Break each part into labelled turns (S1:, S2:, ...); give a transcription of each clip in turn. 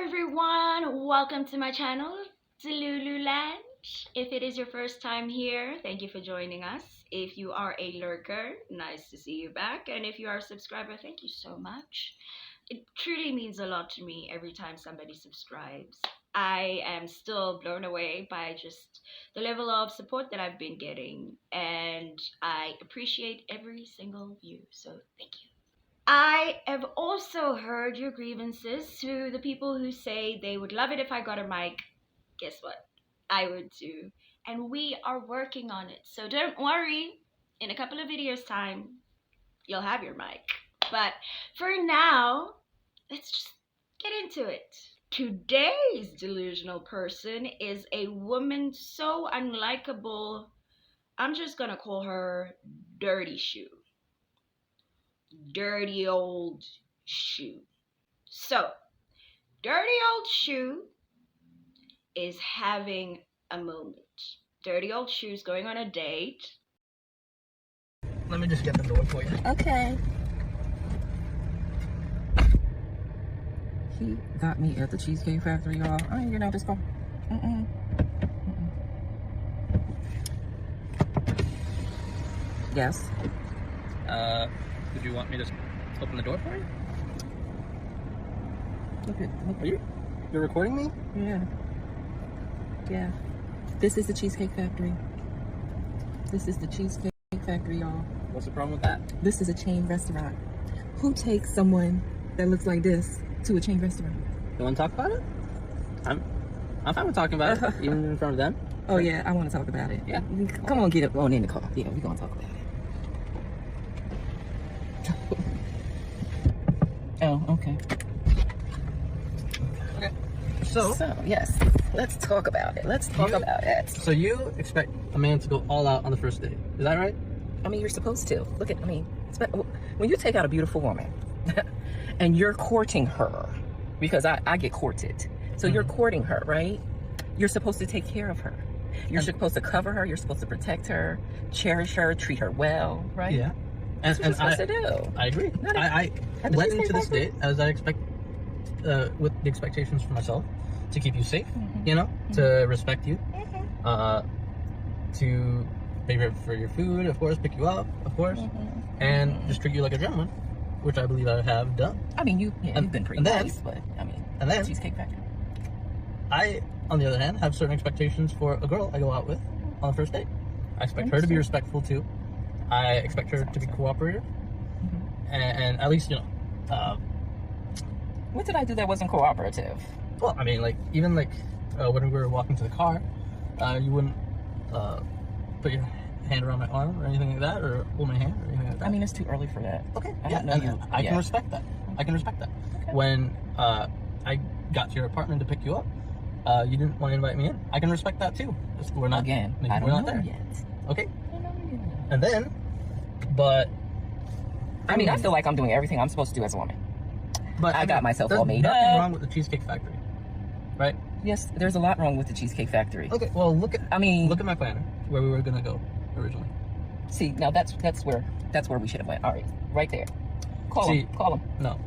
S1: everyone, welcome to my channel, Delululand. If it is your first time here, thank you for joining us. If you are a lurker, nice to see you back. And if you are a subscriber, thank you so much. It truly means a lot to me every time somebody subscribes. I am still blown away by just the level of support that I've been getting, and I appreciate every single view, so thank you. I have also heard your grievances to the people who say they would love it if I got a mic. Guess what? I would too. And we are working on it. So don't worry. In a couple of videos time, you'll have your mic. But for now, let's just get into it. Today's delusional person is a woman so unlikable, I'm just gonna call her Dirty Shoe. Dirty old shoe. So, dirty old shoe is having a moment. Dirty old shoe's going on a date.
S2: Let me just get the door for you.
S3: Okay. He got me at the Cheesecake Factory, y'all. I ain't getting out this car. Yes.
S2: Would you want me to open the door for you?
S3: Look
S2: Are you're recording me?
S3: Yeah. This is the Cheesecake Factory. This is the Cheesecake Factory, y'all.
S2: What's the problem with that?
S3: This is a chain restaurant. Who takes someone that looks like this to a chain restaurant?
S2: You want to talk about it? I'm fine with talking about it, even in front of them.
S3: Oh yeah, I want to talk about it.
S2: Yeah.
S3: Come on, get up on in the car. Yeah, we're gonna talk about it. Oh, okay.
S2: Okay. So,
S3: yes, let's talk about it. Let's talk about it.
S2: So you expect a man to go all out on the first date? Is that right?
S3: I mean, you're supposed to. Look at, when you take out a beautiful woman and you're courting her, because I get courted. So you're courting her, right? You're supposed to take care of her. You're supposed to cover her. You're supposed to protect her, cherish her, treat her well, right?
S2: Yeah.
S3: That's what you're supposed to do.
S2: I agree. I went into this date as I expect, with the expectations for myself, to keep you safe, you know, to respect you, to pay for your food, of course, pick you up, of course, and just treat you like a gentleman, which I believe I have done.
S3: I mean, you've been pretty nice, but I mean,
S2: and then
S3: Cheesecake Factory.
S2: I, on the other hand, have certain expectations for a girl I go out with on the first date. I expect her to be respectful too. I expect her to be cooperative, and at least, you know.
S3: What did I do that wasn't cooperative?
S2: Well, I mean, like, even like when we were walking to the car, you wouldn't put your hand around my arm or anything like that, or hold my hand or anything like that.
S3: I mean, it's too early for that.
S2: Okay,
S3: I
S2: can respect that. I can respect that.
S3: Okay.
S2: When I got to your apartment to pick you up, you didn't want to invite me in. I can respect that too. We're not
S3: again. I don't
S2: we're not
S3: know
S2: there
S3: yet.
S2: Okay.
S3: I don't know yet.
S2: And then, but
S3: I mean, I feel like I'm doing everything I'm supposed to do as a woman.
S2: But
S3: I got myself all made
S2: up. There's nothing wrong
S3: up.
S2: with the Cheesecake Factory, right?
S3: Yes, there's a lot wrong with the Cheesecake Factory.
S2: Okay, well look at
S3: look
S2: at my planner where we were gonna go originally.
S3: See, now that's where we should have went. All right, right there. Call him.
S2: No.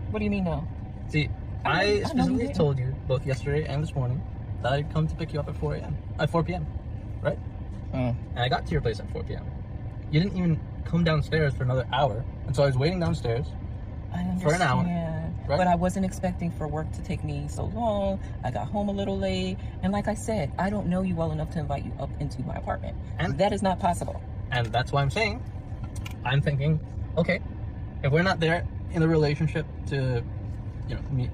S3: What do you mean no?
S2: See, I specifically told you both yesterday and this morning that I'd come to pick you up at 4 p.m. Right? And I got to your place at 4 p.m. You didn't even come downstairs for another hour, and so I was waiting downstairs for an hour. Right?
S3: But I wasn't expecting for work to take me so long. I got home a little late, and like I said, I don't know you well enough to invite you up into my apartment, and that is not possible.
S2: And that's why I'm thinking, okay, if we're not there in a relationship to, you know, meet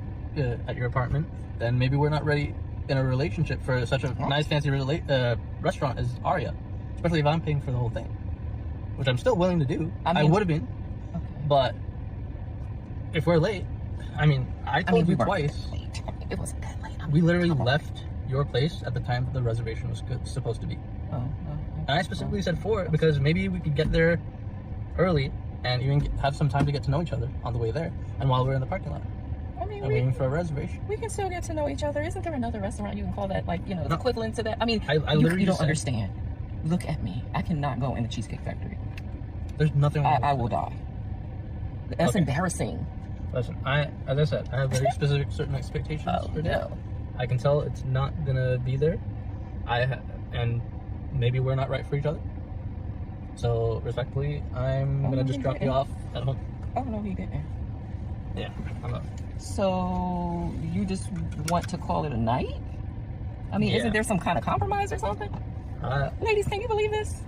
S2: at your apartment, then maybe we're not ready in a relationship for such a nice fancy restaurant as Aria, especially if I'm paying for the whole thing, which I'm still willing to do. I would have been, but if we're late, I told you twice.
S3: It wasn't that late.
S2: We literally left your place at the time that the reservation was supposed to be. And I specifically said 4 because maybe we could get there early and even have some time to get to know each other on the way there, and while we're in the parking lot. I'm waiting for a reservation.
S3: We can still get to know each other. Isn't there another restaurant you can call that, like, you know, equivalent to that? I mean,
S2: I literally
S3: you don't understand. Look at me. I cannot go in the Cheesecake Factory.
S2: There's nothing wrong with
S3: I will die. That's embarrassing.
S2: Listen, as I said, I have very specific certain expectations
S3: Oh,
S2: for that.
S3: no.
S2: I can tell it's not gonna be there. And maybe we're not right for each other. So respectfully, I'm gonna just drop you off at home.
S3: Oh, no, he didn't.
S2: Yeah, I'm up.
S3: So you just want to call it a night? I mean,
S2: Yeah.
S3: isn't there some kind of compromise or something? Ladies, can you believe this?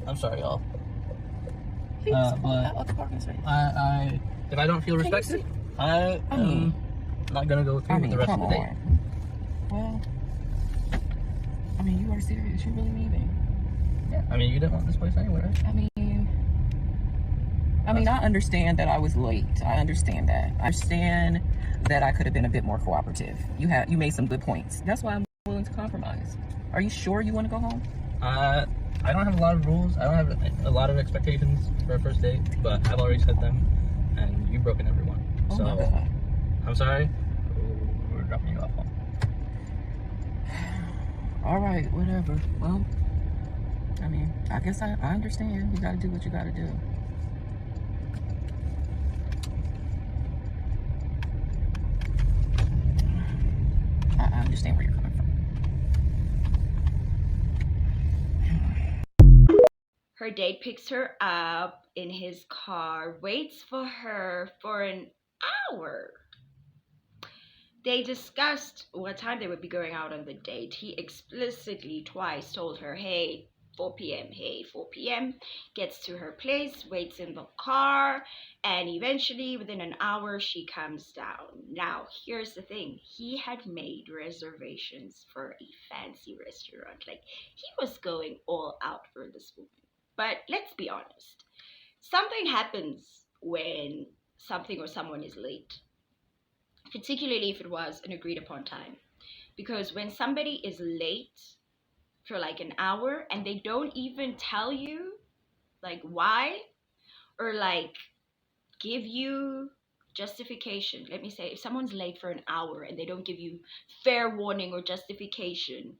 S2: I'm sorry, y'all.
S3: He's
S2: But
S3: out the parking space.
S2: If I don't feel
S3: Can you
S2: respected,
S3: see-
S2: I am not gonna go through with the rest of
S3: come
S2: the day.
S3: on. Well, I mean, you are serious. You really leaving?
S2: Yeah, I mean, you didn't want this place anyway, right?
S3: I mean, I understand that I was late. I understand that. I understand that I could have been a bit more cooperative. You made some good points. That's why I'm willing to compromise. Are you sure you want to go home?
S2: I don't have a lot of rules. I don't have a lot of expectations for a first date, but I've already set them, and you've broken every one.
S3: Oh
S2: So
S3: my God.
S2: I'm sorry. We're dropping you off home.
S3: All right, whatever. Well, I mean, I guess I understand. You got to do what you got to do. I understand where you're coming from.
S1: Her date picks her up in his car, waits for her for an hour. They discussed what time they would be going out on the date. He explicitly twice told her, hey, 4 p.m., hey, 4 p.m., gets to her place, waits in the car, and eventually within an hour she comes down. Now, here's the thing. He had made reservations for a fancy restaurant. Like, he was going all out for this woman. But let's be honest. Something happens when something or someone is late, particularly if it was an agreed upon time. Because when somebody is late for like an hour and they don't even tell you like why, or like give you justification. Let me say, if someone's late for an hour and they don't give you fair warning or justification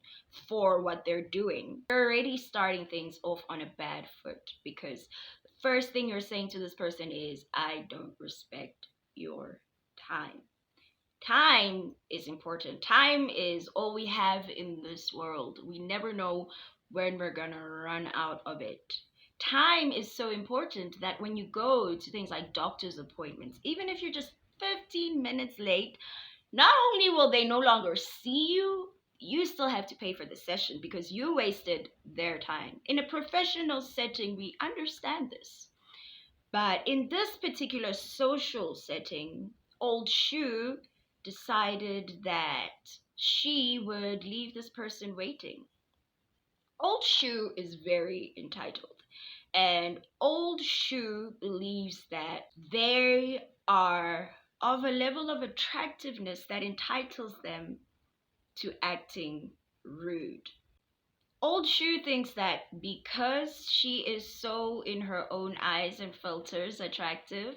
S1: for what they're doing, you're already starting things off on a bad foot, because the first thing you're saying to this person is, I don't respect your time. Time is important. Time is all we have in this world. We never know when we're gonna run out of it. Time is so important that when you go to things like doctor's appointments, even if you're just 15 minutes late, not only will they no longer see you, you still have to pay for the session because you wasted their time. In a professional setting, we understand this. But in this particular social setting, Old Shoe decided that she would leave this person waiting. Old Shoe is very entitled, and Old Shoe believes that they are of a level of attractiveness that entitles them to acting rude. Old Shoe thinks that because she is so, in her own eyes and filters, attractive,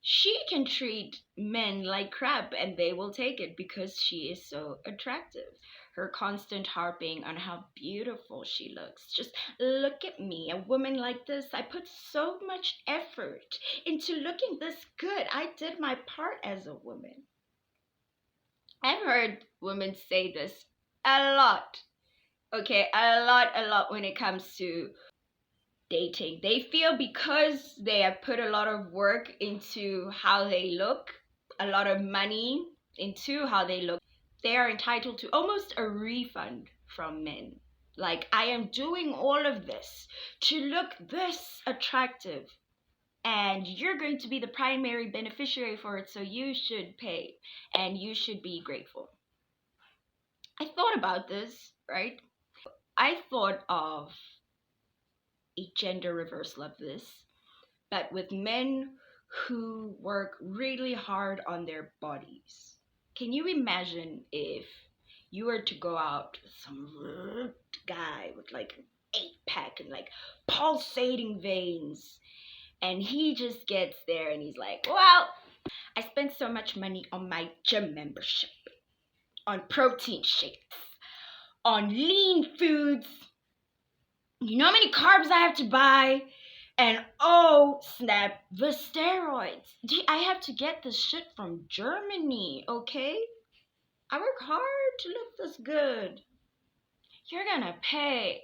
S1: she can treat men like crap and they will take it because she is so attractive. Her constant harping on how beautiful she looks. Just look at me, a woman like this. I put so much effort into looking this good. I did my part as a woman. I've heard women say this a lot. Okay, a lot when it comes to dating. They feel because they have put a lot of work into how they look, a lot of money into how they look, they are entitled to almost a refund from men. Like, I am doing all of this to look this attractive, and you're going to be the primary beneficiary for it, so you should pay and you should be grateful. I thought about this, right? I thought of a gender reversal of this, but with men who work really hard on their bodies. Can you imagine if you were to go out with some ripped guy with like an 8-pack and like pulsating veins, and he just gets there and he's like, well, I spent so much money on my gym membership, on protein shakes, on lean foods. You know how many carbs I have to buy? And oh snap, the steroids. I have to get this shit from Germany, okay? I work hard to look this good. You're gonna pay.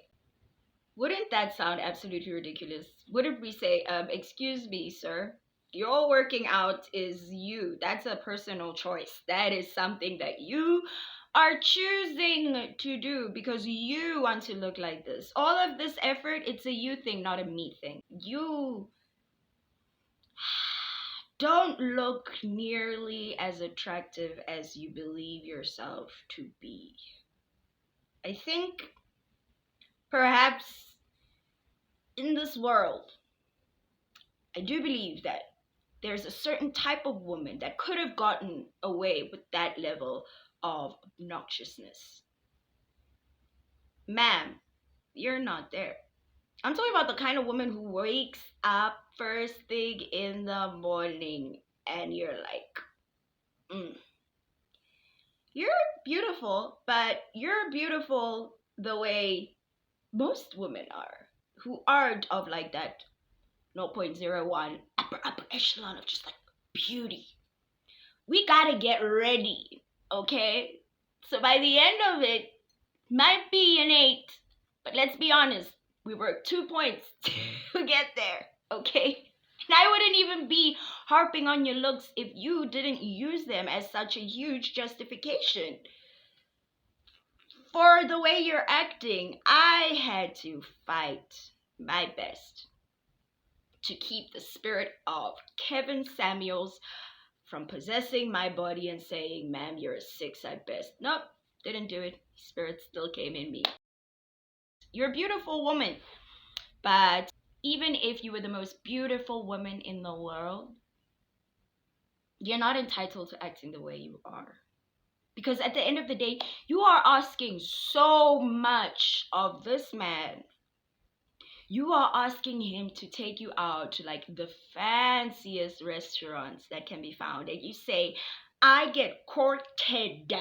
S1: Wouldn't that sound absolutely ridiculous? Wouldn't we say, excuse me, sir? Your working out is you. That's a personal choice. That is something that you are choosing to do because you want to look like this. All of this effort, it's a you thing, not a me thing. You don't look nearly as attractive as you believe yourself to be. I think perhaps in this world, I do believe that there's a certain type of woman that could have gotten away with that level of obnoxiousness. Ma'am, you're not there. I'm talking about the kind of woman who wakes up first thing in the morning and you're like, you're beautiful, but you're beautiful the way most women are, who aren't of like that 0.01 upper echelon of just like beauty. We gotta get ready, okay? So by the end of it, might be an 8, but let's be honest, we worked 2 points to get there, okay? And I wouldn't even be harping on your looks if you didn't use them as such a huge justification. For the way you're acting, I had to fight my best to keep the spirit of Kevin Samuels from possessing my body and saying, ma'am, you're a 6 at best. Nope, didn't do it. Spirit still came in me. You're a beautiful woman, but even if you were the most beautiful woman in the world, you're not entitled to acting the way you are. Because at the end of the day, you are asking so much of this man. You are asking him to take you out to like the fanciest restaurants that can be found. And you say, I get courted.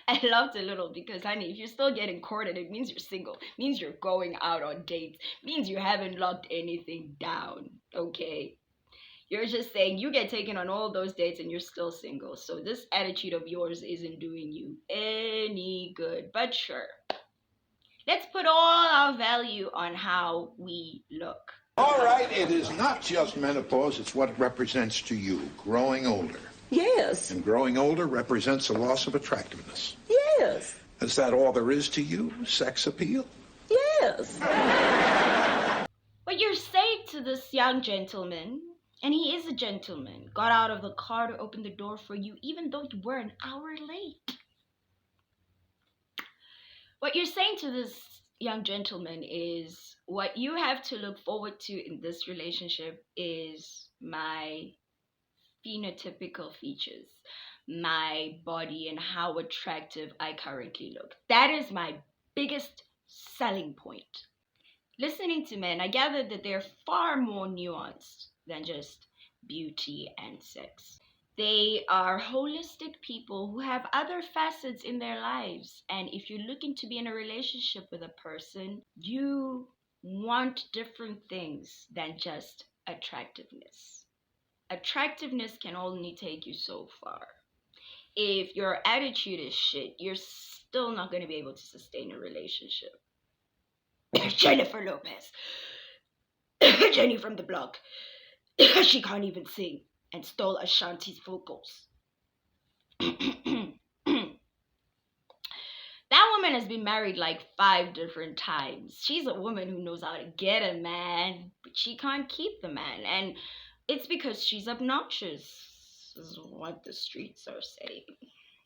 S1: I laughed a little because, honey, if you're still getting courted, it means you're single. It means you're going out on dates. It means you haven't locked anything down, okay? You're just saying you get taken on all those dates and you're still single. So this attitude of yours isn't doing you any good. But sure, let's put all our value on how we look.
S4: All right, it is not just menopause, it's what it represents to you, growing older.
S3: Yes.
S4: And growing older represents a loss of attractiveness.
S3: Yes.
S4: Is that all there is to you? Sex appeal?
S3: Yes.
S1: What you're saying to this young gentleman, and he is a gentleman, got out of the car to open the door for you even though you were an hour late. What you're saying to this young gentleman is what you have to look forward to in this relationship is my phenotypical features, my body, and how attractive I currently look. That is my biggest selling point. Listening to men, I gathered that they're far more nuanced than just beauty and sex. They are holistic people who have other facets in their lives. And if you're looking to be in a relationship with a person, you want different things than just attractiveness. Attractiveness can only take you so far. If your attitude is shit, you're still not going to be able to sustain a relationship. Jennifer Lopez. Jenny from the block. She can't even sing and stole Ashanti's vocals. That woman has been married like 5 different times. She's a woman who knows how to get a man, but she can't keep the man. And it's because she's obnoxious, is what the streets are saying.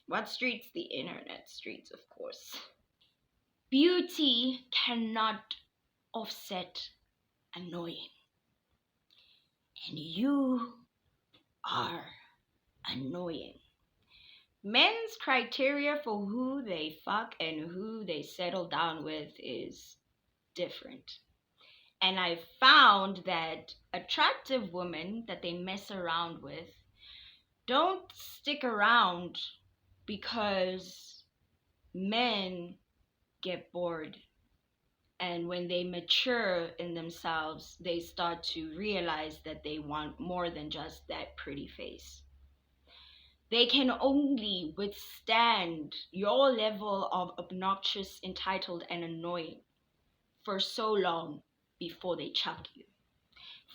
S1: What streets? The internet streets, of course. Beauty cannot offset annoying. And you are annoying. Men's criteria for who they fuck and who they settle down with is different. And I found that attractive women that they mess around with don't stick around because men get bored. And when they mature in themselves, they start to realize that they want more than just that pretty face. They can only withstand your level of obnoxious, entitled, and annoying for so long before they chuck you.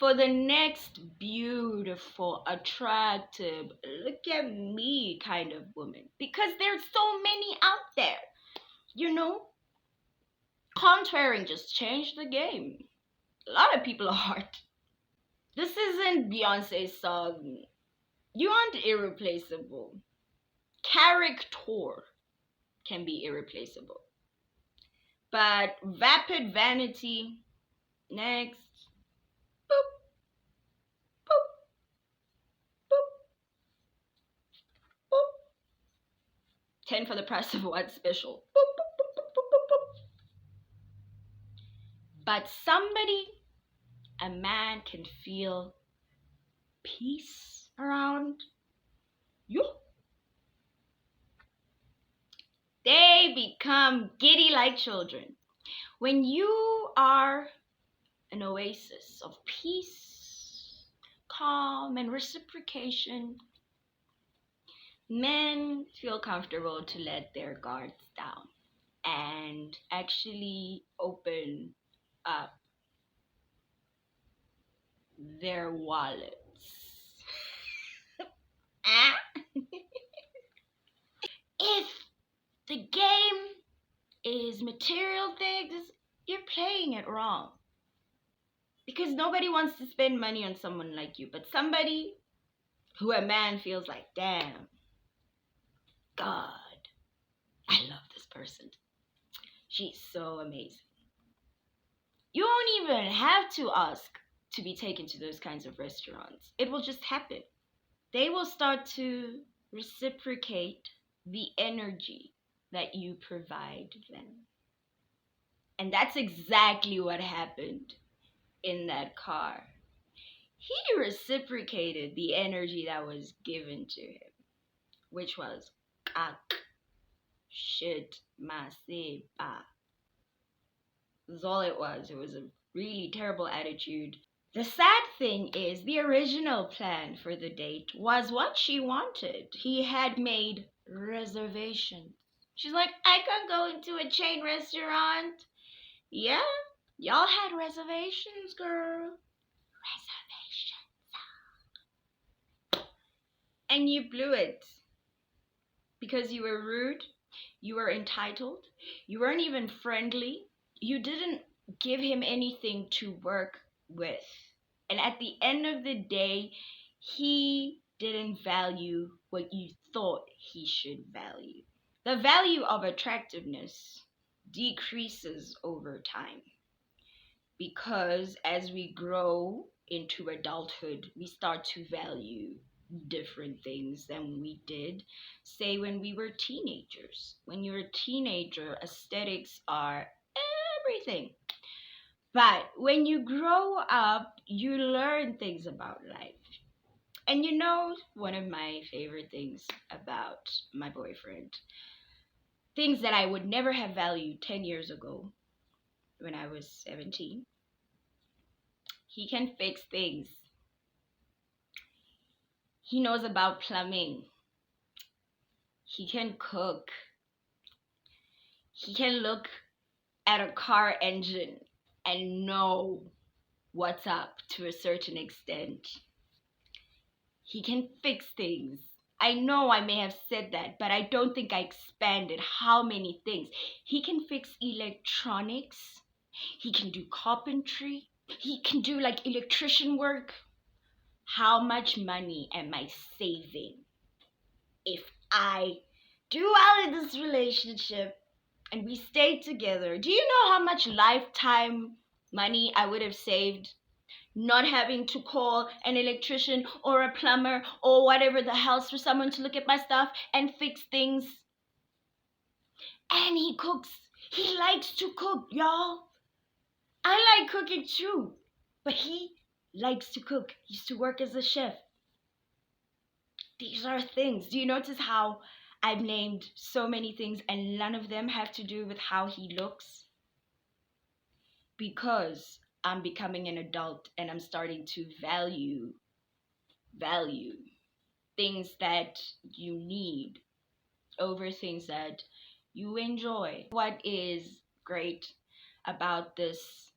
S1: For the next beautiful, attractive, look at me kind of woman. Because there's so many out there, you know? Contouring just changed the game. A lot of people are. This isn't Beyonce's song. You aren't irreplaceable. Character can be irreplaceable. But vapid vanity, next. Boop, boop, boop, boop. 10 for the price of one special. Boop, boop, boop, boop, boop, boop, boop. But a man can feel peace around you. They become giddy like children. When you are an oasis of peace, calm, and reciprocation, men feel comfortable to let their guards down and actually open up their wallets. If the game is material things, you're playing it wrong. Because nobody wants to spend money on someone like you, but somebody who a man feels like, damn, God, I love this person. She's so amazing. You won't even have to ask to be taken to those kinds of restaurants. It will just happen. They will start to reciprocate the energy that you provide them. And that's exactly what happened in that car. He reciprocated the energy that was given to him, which was kak, shit, masepa. That's all it was. It was a really terrible attitude. The sad thing is, the original plan for the date was what she wanted. He had made reservations. She's like, I can go into a chain restaurant. Yeah, y'all had reservations, girl. Reservations. And you blew it. Because you were rude. You were entitled. You weren't even friendly. You didn't give him anything to work with. And at the end of the day, he didn't value what you thought he should value. The value of attractiveness decreases over time. Because as we grow into adulthood, we start to value different things than we did, say, when we were teenagers. When you're a teenager, aesthetics are everything. But when you grow up, you learn things about life. And you know, one of my favorite things about my boyfriend, things that I would never have valued 10 years ago when I was 17, he can fix things. He knows about plumbing. He can cook. He can look at a car engine and know what's up to a certain extent. He can fix things. I know I may have said that, but I don't think I expanded how many things. He can fix electronics. He can do carpentry. He can do like electrician work. How much money am I saving if I do well in this relationship and we stay together? Do you know how much lifetime money I would have saved not having to call an electrician or a plumber or whatever the hell's for someone to look at my stuff and fix things? And he cooks. He likes to cook, y'all. I like cooking too, but he likes to cook. He used to work as a chef. These are things. Do you notice how I've named so many things and none of them have to do with how he looks? because I'm becoming an adult and I'm starting to value things that you need over things that you enjoy. What is great about this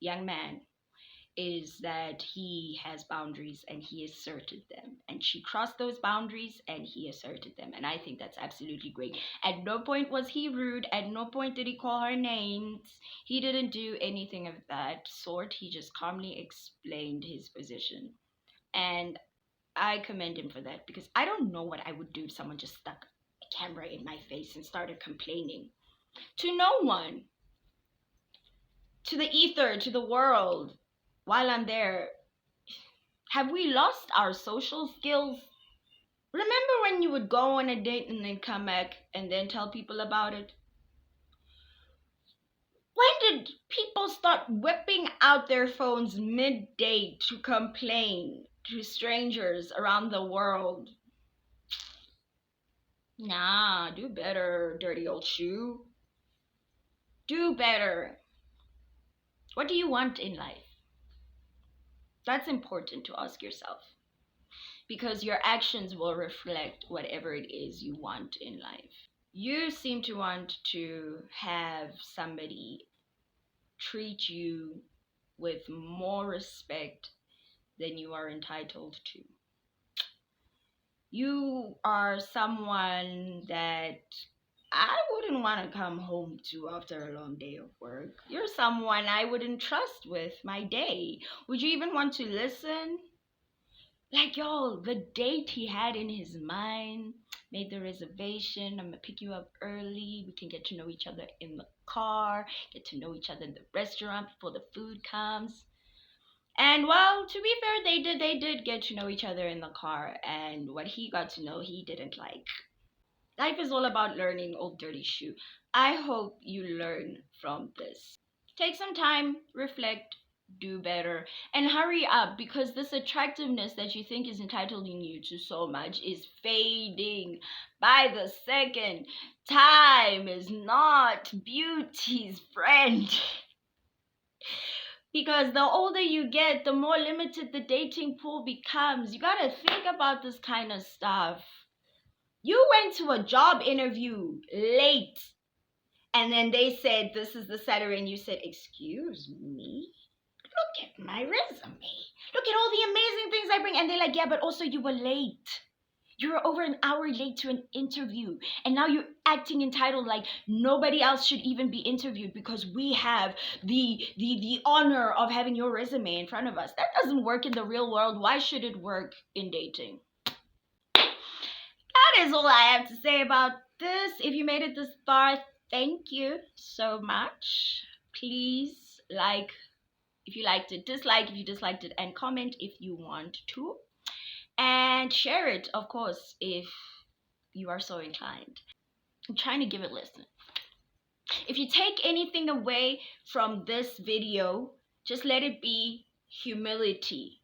S1: young man is that he has boundaries and he asserted them. And she crossed those boundaries and he asserted them. And I think that's absolutely great. At no point was he rude. At no point did he call her names. He didn't do anything of that sort. He just calmly explained his position. And I commend him for that, because I don't know what I would do if someone just stuck a camera in my face and started complaining. To no one. To the ether, to the world. While I'm there, have we lost our social skills? Remember when you would go on a date and then come back and then tell people about it? When did people start whipping out their phones mid-date to complain to strangers around the world? Nah, do better, dirty old shoe. Do better. What do you want in life? That's important to ask yourself, because your actions will reflect whatever it is you want in life. You seem to want to have somebody treat you with more respect than you are entitled to. You are someone that I wouldn't want to come home to after a long day of work. You're someone I wouldn't trust with my day. Would you even want to listen? Like, y'all, the date he had in his mind, made the reservation. I'm gonna pick you up early. We can get to know each other in the car, get to know each other in the restaurant before the food comes. And well, to be fair, they did get to know each other in the car, and what he got to know, he didn't like. Life is all about learning, old dirty shoe. I hope you learn from this. Take some time, reflect, do better, and hurry up, because this attractiveness that you think is entitling you to so much is fading by the second. Time is not beauty's friend. Because the older you get, the more limited the dating pool becomes. You gotta think about this kind of stuff. You went to a job interview late, and then they said, this is the Saturday, and you said, excuse me? Look at my resume. Look at all the amazing things I bring. And they're like, yeah, but also you were late. You were over an hour late to an interview. And now you're acting entitled like nobody else should even be interviewed because we have the honor of having your resume in front of us. That doesn't work in the real world. Why should it work in dating? That is all I have to say about this. If you made it this far, thank you so much. Please like if you liked it, dislike if you disliked it, and comment if you want to. And share it, of course, if you are so inclined. I'm trying to give it a listen. If you take anything away from this video, just let it be humility.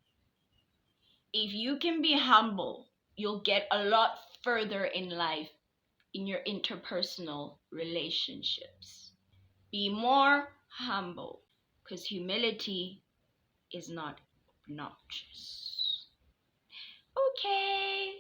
S1: If you can be humble, you'll get a lot further in life in your interpersonal relationships. Be more humble, because humility is not obnoxious. Okay.